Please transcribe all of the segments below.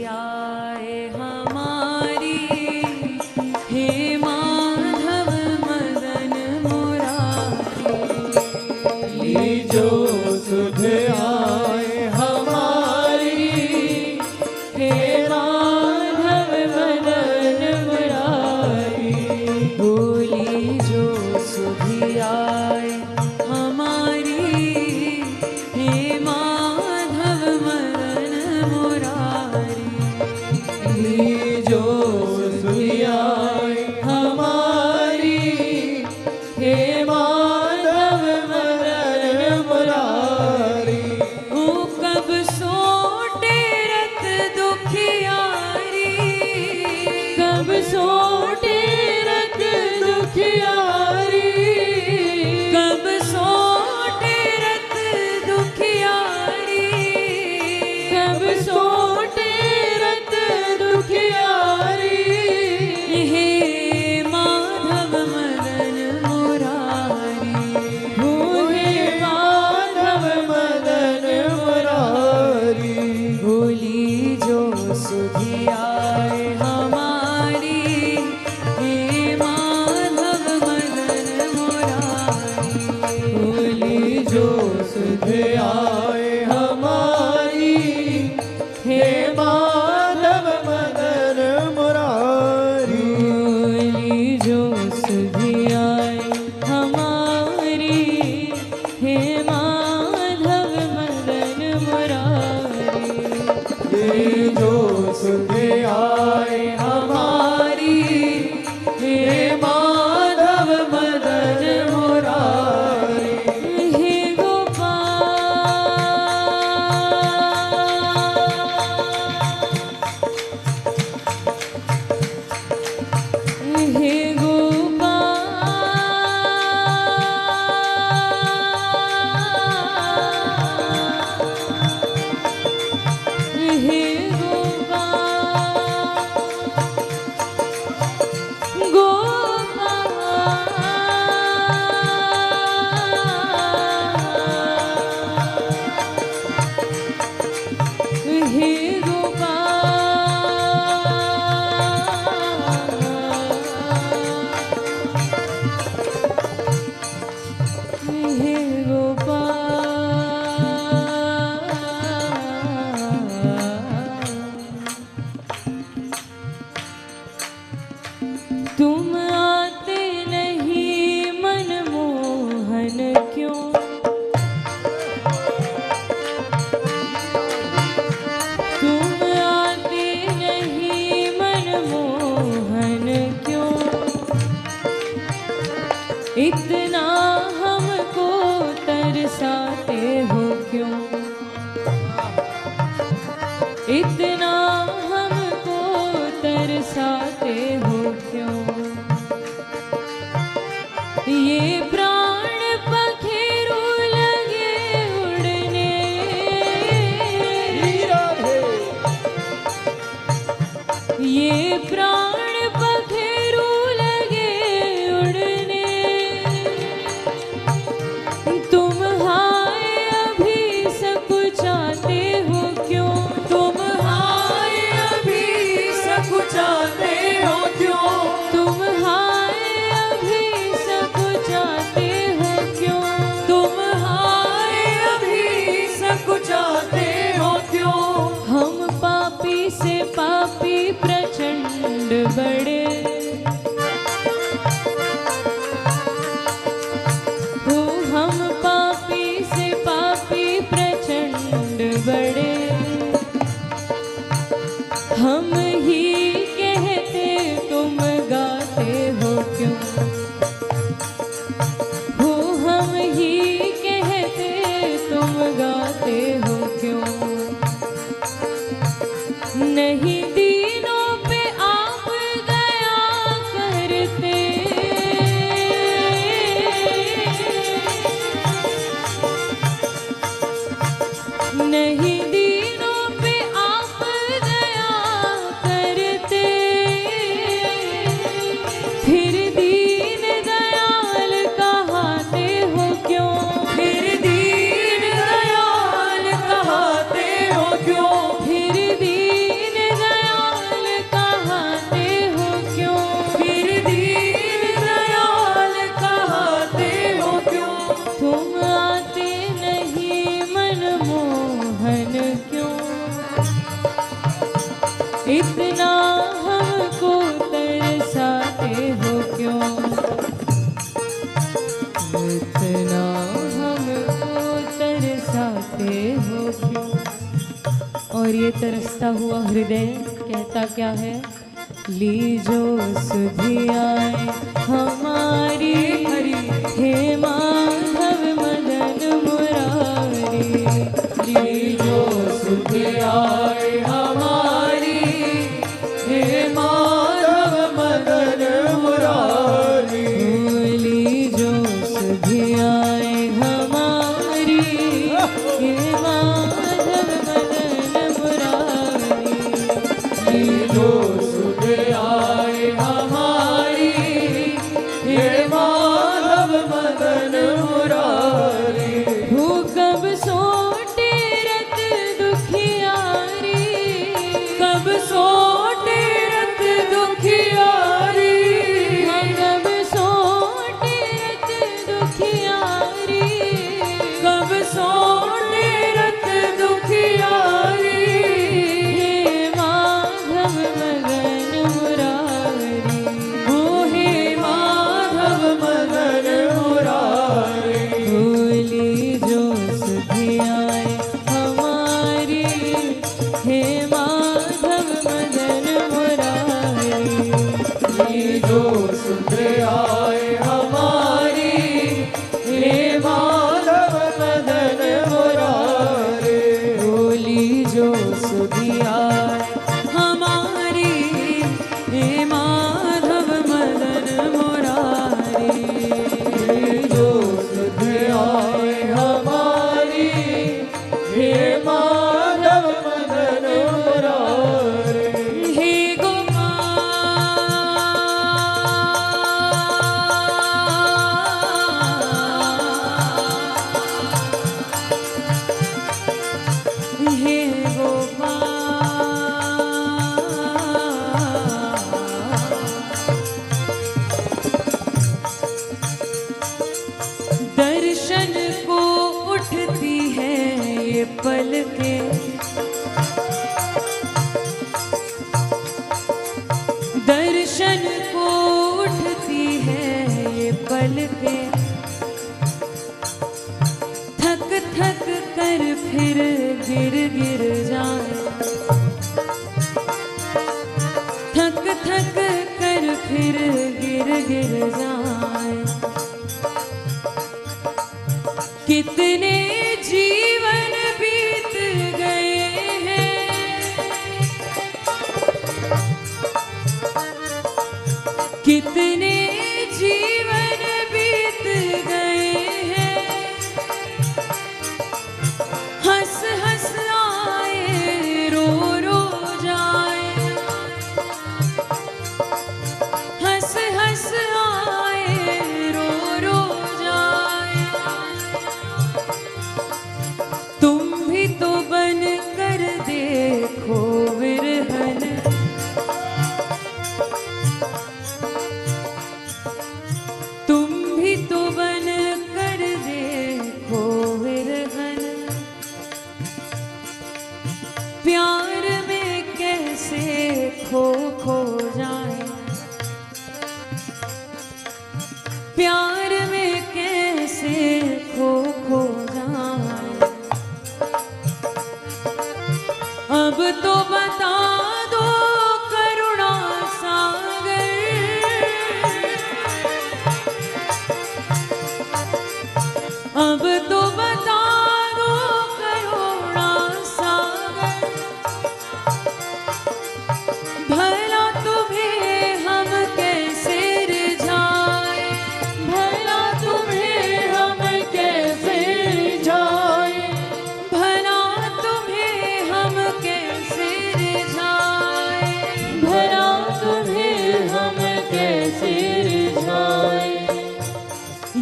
सुधियाए हमारी, हे माधव मदन मुरारी। जो सुधियाए हमारी, हे माधव मदन मुरारी। भोली जो सुधियाए हमारी, हे माधव मदन मुरारी। जो सुधियाए हमारी, हे माधव मदन मुरारी। ओ कब सोटे रत दुखियारी, कब सोटे रत दुखियारी, कब सोटे रत दुखियारी, कब सोटे रत दुखियारी। हे माधव मदन मुरारी, हो हे माधव मदन मुरारी। भोली जो सुधियाए हमारी, हे माधव मदन मुरारी। भोली जो सुधियाए हमारी, हे माधव मदन मुरारी। भोली जो सुधियाए हमारी, हे माधव मदन मुरारी। ये जो सुधियाए हमारी, हे माधव मदन मुरारी। हे गोपाल, हे गोपाल, हे गोपाल, हे गोपाल, हे गोपाल। तुम आते नहीं मनमोहन क्यों, तुम आते नहीं मनमोहन क्यों। इतना हमको तरसाते हो क्यों, इतना हमको तरसाते हो क्यों। ये प्राण पखेरु लगे उड़ने, ये प्राण पखेरु लगे उड़ने। तुम हाय अभी सकुचाते हो क्यों, तुम हाय अभी सकुचाते हो क्यों, तुम हाय अभी सकुचाते इतना हमको तरसाते हो क्यों। और ये तरसता हुआ हृदय कहता क्या है, लीजो सुधियाए हमारी हरि, हे माधव मदन मुरारी। लीजो सुधियाए हमारी, हे माधव मदन मुरारी। लीजो सुधियाए हमारी, हे माधव मदन मुरारी। लीजो सुधियाए हमारी, हे माधव मदन मुरारी। हो कब सोटे रत दुखियारी, कब सोटे रत दुखियारी, कब सोटे रत दुखियारी। कब सोटे रत दुखियारी। हे माधव मदन मुरारी। ओ हे माधव मदन मुरारी। भोली जो सुधियाए हमारी, हे माधव मदन मुरारी। लीजो सुधियाए हमारी, हे माधव मदन मुरारी। भोली जो सुधियाए हमारी, हे माधव मदन मुरारी। लीजो सुधियाए हमारी, हे माधव मदन मुरारी। हे गोपाल, हे गोपाल। दर्शन को उठती है ये पलकें, दर्शन को उठती है ये पलकें। थक थक कर फिर गिर गिर जाए, थक थक कर फिर गिर गिर जाए। कितने जीवन बीत गए हैं, कितने जीवन बीत गए हैं। हंस हंस आए रो रो जाए, हंस हंस आए रो रो जाए। तुम भी तो बन कर देखो विरहन, तुम भी तो बन कर देखो विरहन। प्यार में कैसे खो खो जाए, प्यार में कैसे खो खो जाए। अब तो बता दो करुणा सागर, अब तो बता दो करुणा सागर। भला तुम्हें हम कैसे रिझाए, भला तुम्हें हम कैसे जाए, भला तुम्हें हम कैसे रिझाए, भला तुम्हें हम कैसे रिझाए।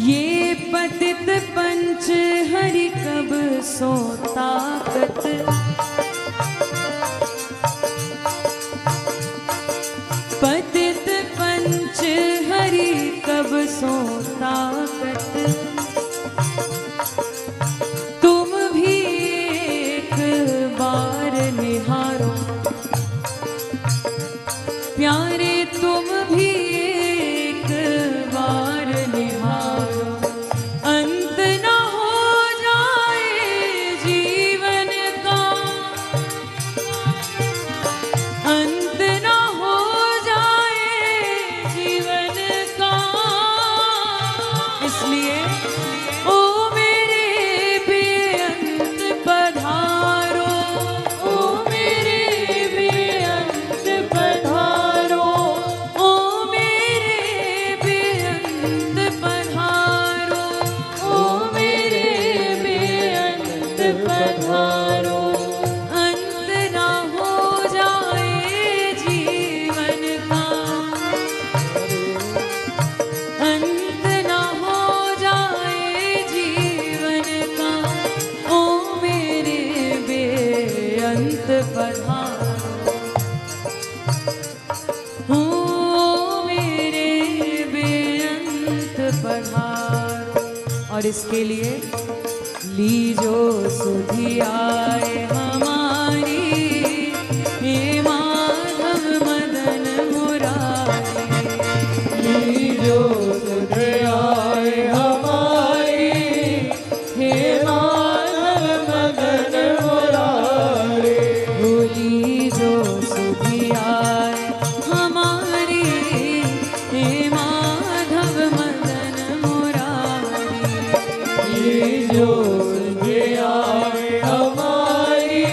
ये पतित पंच हरि कब सो ताकत, पतित पंच हरि कब सो ताकत। तुम भी एक बार निहारो प्यारे, तुम भी एक बार निहारो। ओ मेरे बेअंत पधारो, ओ मेरे बेअंत पधारो, ओ मेरे बेअंत पधारो, ओ मेरे बेअंत पधारो। अंत ना हो जाए जीवन का, अंत ना हो जाए जीवन का, ओ मेरे बेअंत पधारो, ओ मेरे बेअंत पधारो। और इसके लिए लीजो सुधि आए हमारी, हे माधव मदन मुरारी, लीजो सुध आए हमारी, हे माधव मदन मुरारी। लीजो सुधि आए हमारी, हे माधव मदन मुरारी, लीजो सुध आए हमारी,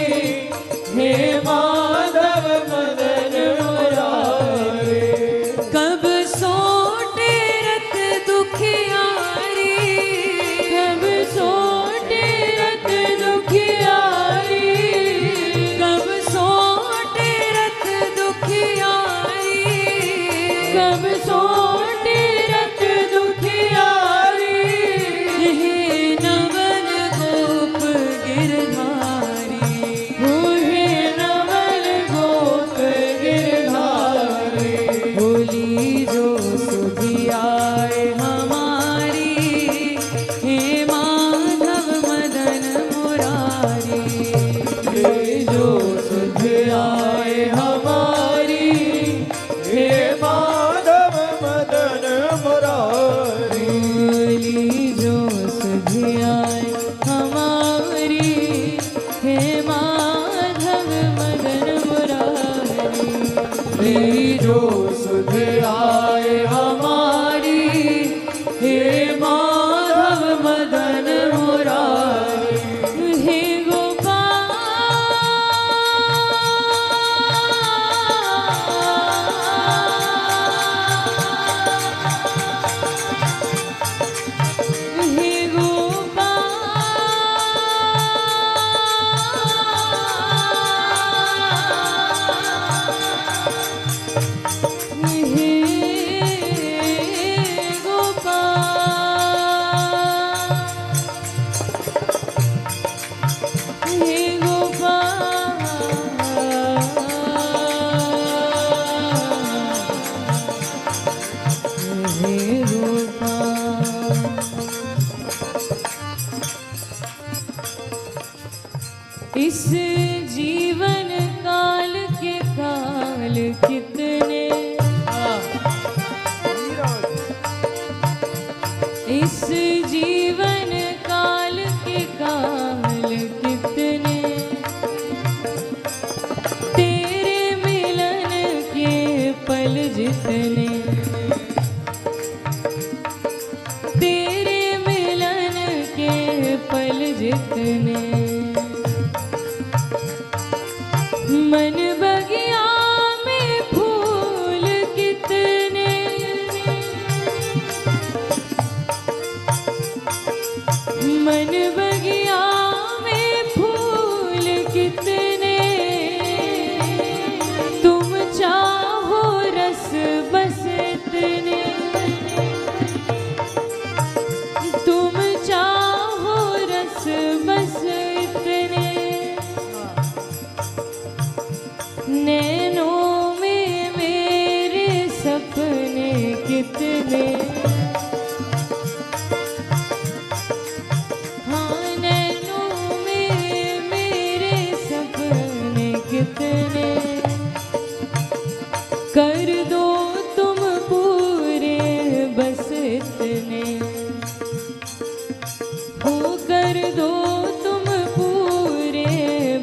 हे माधव मदन मुरारी। कब सोटे रत दुखियारी, कब सोटे रत दुखियारी, कब सोटे रत दुखियारी, कब सोटे रत दुखियारी। हे नवल गोप गिरधारी, हो हे नवल गोप गिरधारी। होली जो सुधि आए हमारी, हे माधव मदन मुरारी, लीजो सुध आए हमारी, हे माधव मदन मुरारी। लीजो सुधि आए हमारी, हे माधव मदन मुरारी, लीजो सुध आए हमारी, हे माधव मदन मुरारी। हे गोपाल, हे गोपाल, इस जीवन काल के काल कितने, इस जीवन काल के काल कितने, तेरे मिलन के पल जितने, तेरे मिलन के पल जितने, मन बगिया में फूल कितने, मन बगिया में फूल कितने, तुम चाहो रस बस इतने, तुम चाहो रस बस इतने, नैनों में मेरे सपने कितने, हाँ नैनों में मेरे सपने कितने, कर दो तुम पूरे बस इतने, हो कर दो तुम पूरे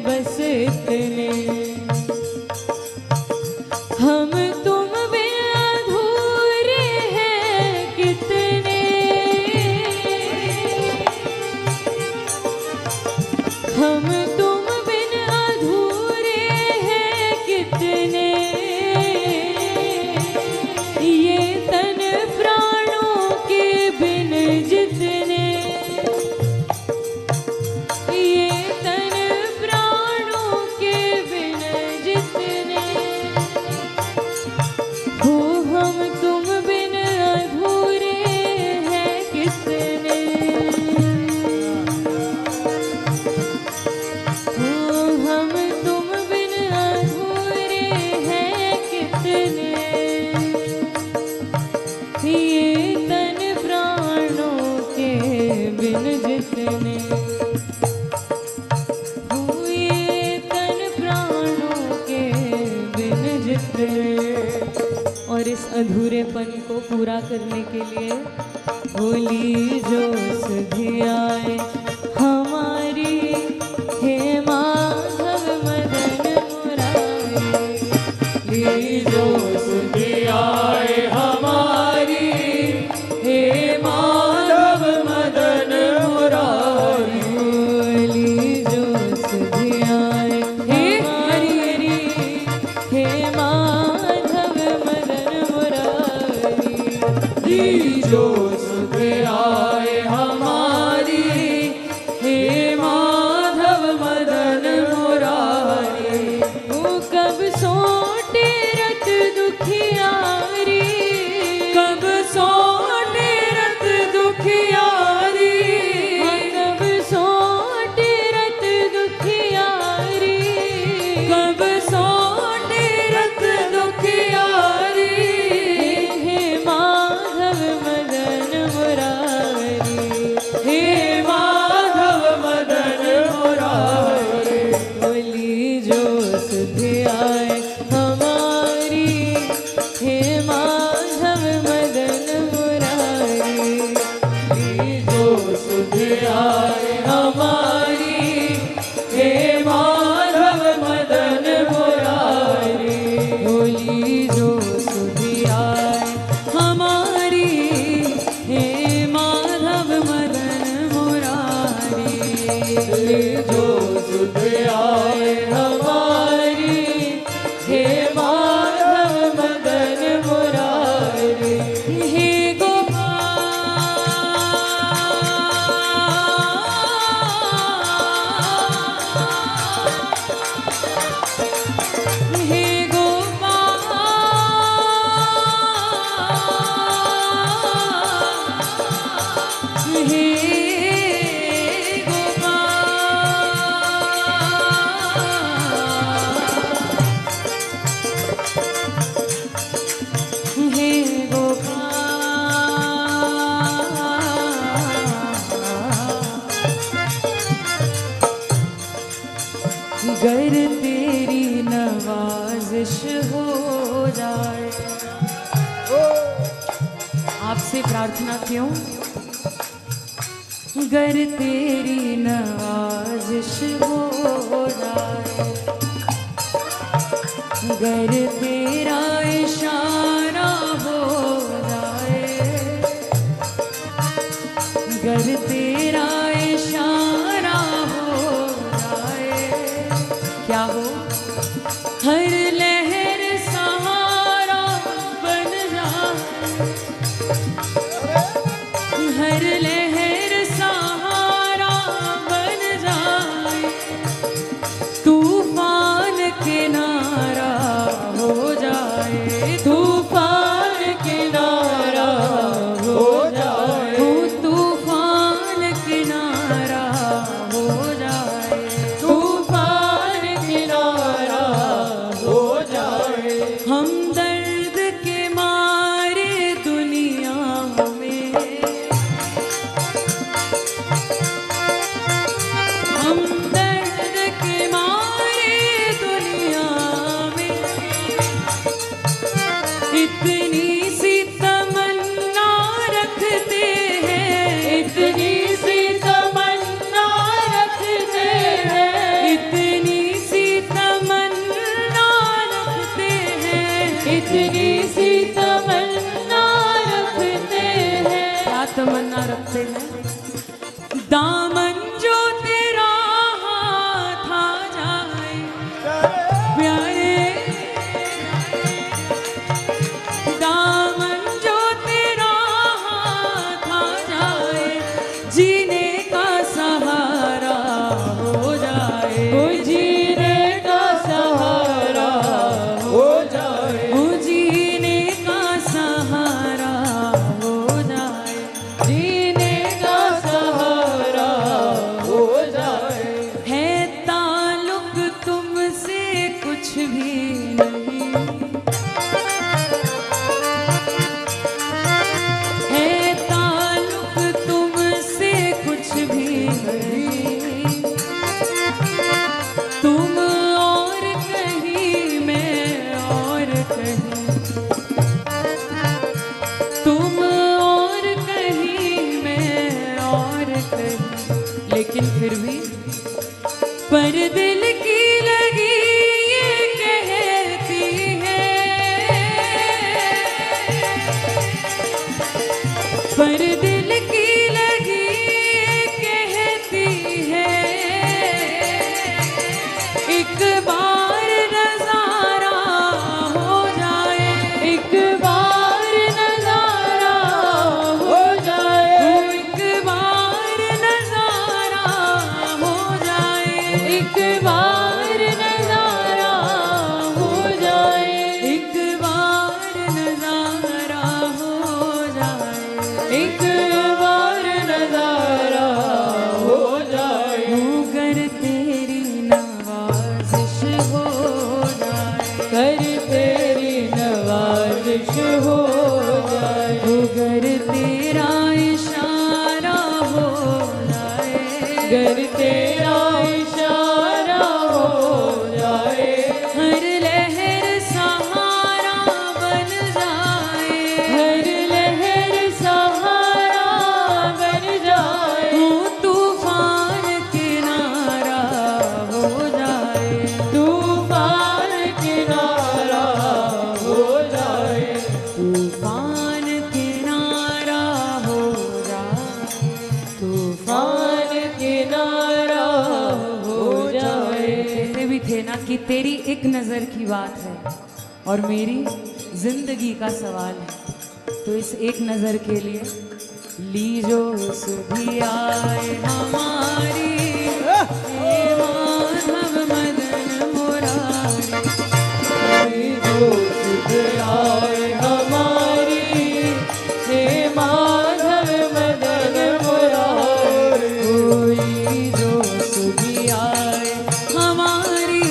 बस इतने, हम तुम बिन अधूरे हैं कितने, अधूरेपन को पूरा करने के लिए होली जो सुधि आए हमारी, हे माधव मदन मुरारी। जो सुधि आए हमारी, हे माधव मदन मुरारी। होली जो सुधि आए हमारी, हे माधव मदन मुरारी। जो सुधि आए हमारी, हे माधव मदन मुरारी। वो कब सोटे रत दुखियारी, कब सोटे रत दुखियारी, कब सोटे रत दुखियारी। कब सोटे रत दुखियारी। हे माधव मदन मुरारी, हे माधव मदन मुरारी। होली जो सुधि आए हमारी, हे माधव मदन मुरारी। जो सुधि आए हमारी, हे माधव मदन मुरारी। होली जो सुधि आए हमारी, हे माधव मदन मुरारी। जो सुधि आए हमारी, हे माधव मदन मुरारी। हे गोपाल, हे गोपाल, हे गोपाल, हे गोपाल। गर तेरी नवाजिश हो जाए, आपसे प्रार्थना क्यों? गर तेरी नवाजिश हो जाए, गर तेरा इशारा हो जाए, गर तेरा इशारा हो जाए। क्या हो? हर लहर सहारा बन जाए, हर लहर सहारा बन जाए। तूफान किनारा हो जाए, तूफान किनारा हो जाए। तूफान किनारा हो जाए, तूफान किनारा हो जाए। हम दर्द के मारे दुनिया में, हम दर्द के मारे दुनिया में। इतनी सी तमन्ना रखते हैं, इतनी सी तमन्ना रखते हैं, इतनी सी तमन्ना रखते हैं, इतनी सी तमन्ना रखते हैं। क्या तमन्ना रखते हैं? दामन जो तेरा हाथ आ जाए, प्यारे दामन जो तेरा हाथ आ जाए, जीने का सहारा हो जाए, ओ जीने का सहारा हो जाए। ओ जीने का सहारा हो जाए, जीने का सहारा लेकिन फिर भी पर दिल की लगी ये कहती है, पर दिल की लगी ये कहती है, एक बार नजारा हो जाए, एक बार नजारा हो जाए, एक बार नजारा हो जाए, एक बार नजारा हो जाए, एक बार नजारा हो जाए, एक बार नजारा हो जाए, अगर तेरी नवाजिश हो जाए, कर तेरी नवाजिश हो जाए, अगर तेरा इशारा हो जाए, गर तेरा इशारा हो जाए, हर लहर सहारा बन जाए, हर लहर सहारा बन जाए, तूफान किनारा हो जाए, तूफान किनारा हो जाए, तूफान किनारा हो जाए, तूफान किनारा हो जाए। कहते भी थे ना कि तेरी एक नज़र की बात है और मेरी जिंदगी का सवाल है, तो इस एक नज़र के लिए लीजो सुधी आए हमारी, हे माधव मदन मुरारी, जो सुध आए हमारी, हे माधव मदन मुरारी, लीजो सुधी आए हमारी,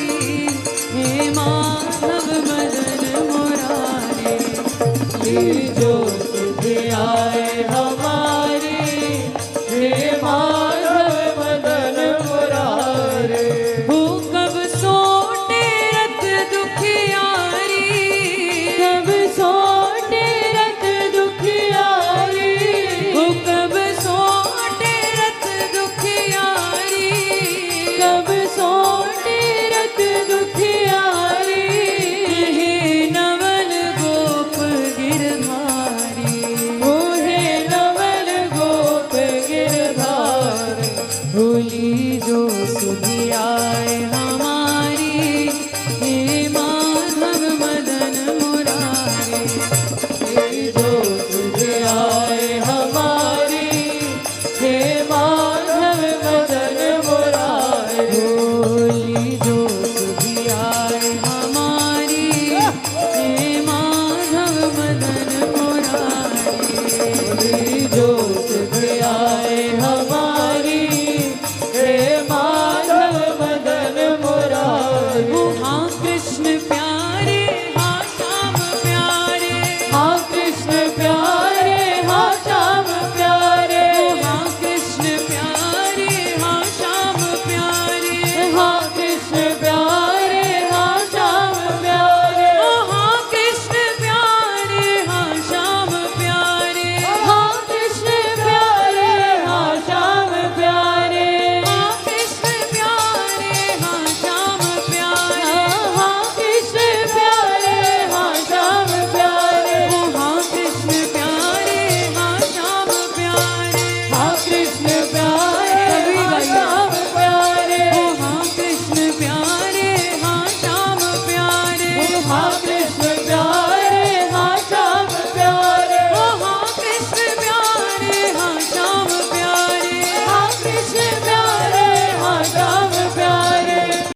हे माधव मदन मुरारी, जो सुध आए हमारी, हे माधव मदन मुरारी, हो कब सोटे रत दुखियारी, कब सोटे रत दुखियारी, हो कब सोटे रत दुखियारी, कब सोटे रत दुखियारी, हे नवल गोप गिरधारी, ओ हे नवल गोप गिरधारी, होली जो सुधी आए हमारी, हे माधव मदन मुरारी, जो सुध आए हमारी, हे माधव मदन मुरारी, होली जो सुधी आए हमारी, हे माधव मदन मुरारी, जो सुध आए हमारी, हे माधव मदन मुरारी, हाँ कृष्ण प्यारे, हाँ श्याम प्यारे, हाँ कृष्ण प्यारे, हाँ श्याम प्यारे, हाँ कृष्ण प्यारे, हाँ श्याम प्यारे, हाँ कृष्ण प्यारे, हाँ श्याम प्यारे, हाँ कृष्ण प्यारे, हाँ श्याम प्यारे, हाँ कृष्ण प्यारे, हाँ श्याम प्यारे, हाँ कृष्ण प्यारे, हाँ श्याम प्यारे, हाँ कृष्ण प्यारे, हाँ श्याम प्यारे, हाँ कृष्ण प्यारे, हाँ श्याम प्यारे, हाँ कृष्ण प्यारे,